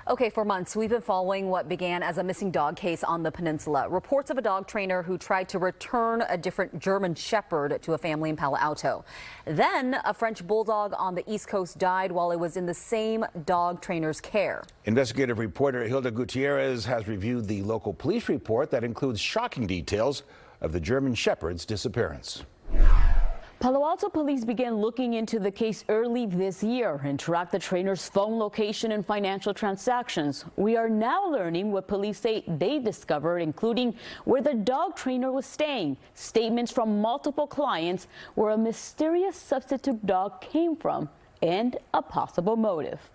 Okay, for months, we've been following what began as a missing dog case on the peninsula. Reports of a dog trainer who tried to return a different German Shepherd to a family in Palo Alto. Then a French bulldog on the East Coast died while it was in the same dog trainer's care. Investigative reporter Hilda Gutiérrez has reviewed the local police report that includes shocking details of the German Shepherd's disappearance. Palo Alto police began looking into the case early this year and tracked the trainer's phone location and financial transactions. We are now learning what police say they discovered, including where the dog trainer was staying, statements from multiple clients, where a mysterious substitute dog came from, and a possible motive.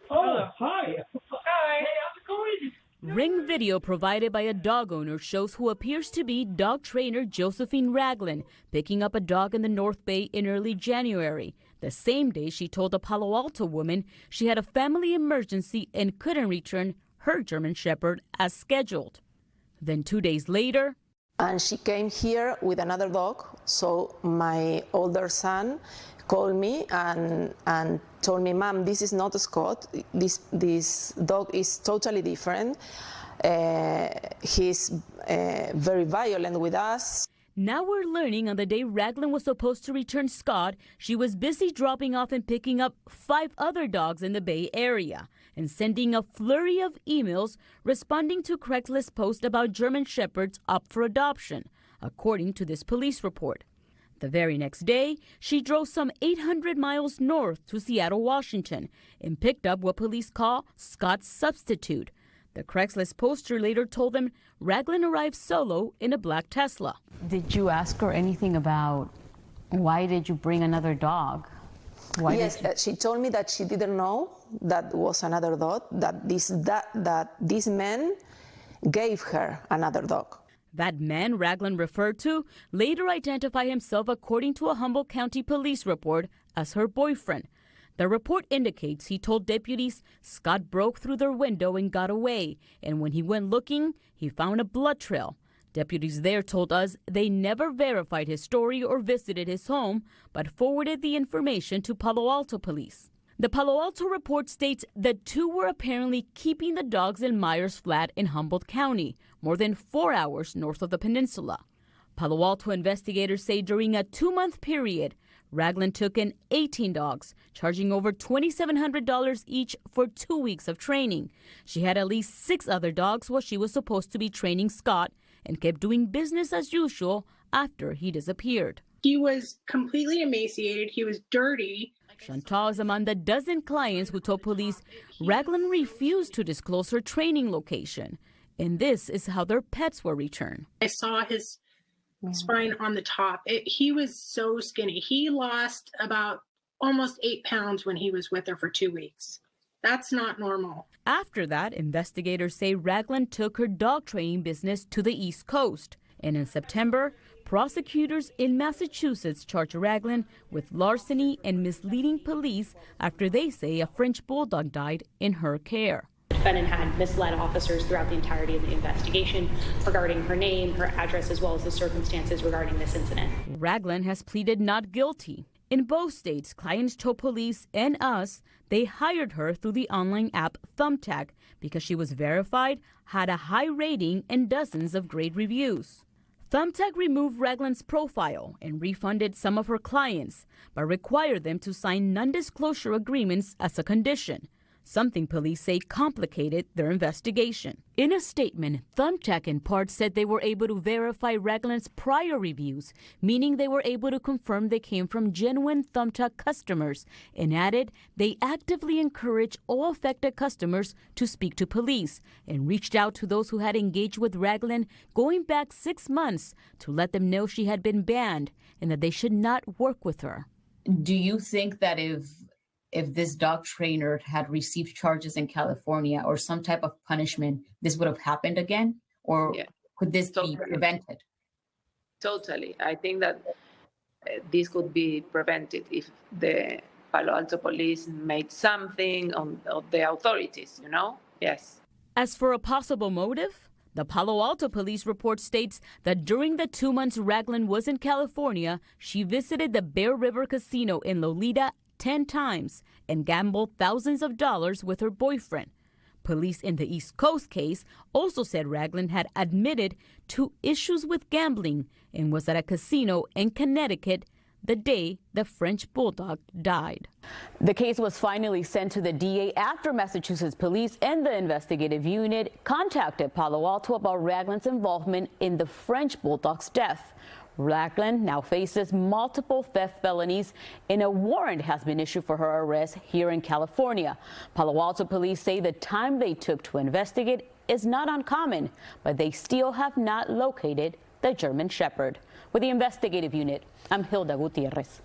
Oh, hi. Hi. Hey, how's it going? Ring video provided by a dog owner shows who appears to be dog trainer Josephine Raglan picking up a dog in the North Bay in early January, the same day she told a Palo Alto woman she had a family emergency and couldn't return her German Shepherd as scheduled. Then 2 days later, and she came here with another dog, so my older son called me and told me, "Mom, this is not Scott. This dog is totally different. He's very violent with us." Now we're learning on the day Raglan was supposed to return Scott, she was busy dropping off and picking up 5 other dogs in the Bay Area and sending a flurry of emails responding to Craigslist posts about German Shepherds up for adoption, according to this police report. The very next day, she drove some 800 miles north to Seattle, Washington, and picked up what police call Scott's substitute. The Craigslist poster later told them Raglan arrived solo in a black Tesla. Did you ask her anything about why did you bring another dog? Yes, she told me that she didn't know that was another dog, that this man gave her another dog. That man Raglan referred to later identified himself, according to a Humboldt County police report, as her boyfriend. The report indicates he told deputies Scott broke through their window and got away, and when he went looking, he found a blood trail. Deputies there told us they never verified his story or visited his home, but forwarded the information to Palo Alto police. The Palo Alto report states the two were apparently keeping the dogs in Myers Flat in Humboldt County, more than 4 hours north of the peninsula. Palo Alto investigators say during a 2-month period, Raglan took in 18 dogs, charging over $2,700 each for 2 weeks of training. She had at least 6 other dogs while she was supposed to be training Scott and kept doing business as usual after he disappeared. He was completely emaciated. He was dirty. Chantal is among the dozen clients who told police Raglan refused to disclose her training location. And this is how their pets were returned. I saw his spine on the top. He was so skinny. He lost about almost 8 pounds when he was with her for 2 weeks. That's not normal. After that, investigators say Raglan took her dog training business to the East Coast. And in September, prosecutors in Massachusetts charged Raglan with larceny and misleading police after they say a French bulldog died in her care. The defendant had misled officers throughout the entirety of the investigation regarding her name, her address, as well as the circumstances regarding this incident. Raglan has pleaded not guilty. In both states, clients told police and us they hired her through the online app Thumbtack because she was verified, had a high rating, and dozens of great reviews. Thumbtack removed Raglan's profile and refunded some of her clients, but required them to sign non-disclosure agreements as a condition, something police say complicated their investigation. In a statement, Thumbtack in part said they were able to verify Raglan's prior reviews, meaning they were able to confirm they came from genuine Thumbtack customers, and added they actively encourage all affected customers to speak to police and reached out to those who had engaged with Raglan going back 6 months to let them know she had been banned and that they should not work with her. Do you think that if this dog trainer had received charges in California or some type of punishment, this would have happened again? Or could this be prevented? Totally. I think that this could be prevented if the Palo Alto police made something on the authorities, Yes. As for a possible motive, the Palo Alto police report states that during the 2 months Raglan was in California, she visited the Bear River Casino in Lolita 10 times and gambled thousands of dollars with her boyfriend. Police in the East Coast case also said Ragland had admitted to issues with gambling and was at a casino in Connecticut the day the French bulldog died. The case was finally sent to the DA after Massachusetts police and the investigative unit contacted Palo Alto about Ragland's involvement in the French bulldog's death. Ragland now faces multiple theft felonies and a warrant has been issued for her arrest here in California. Palo Alto police say the time they took to investigate is not uncommon, but they still have not located the German Shepherd. With the investigative unit, I'm Hilda Gutiérrez.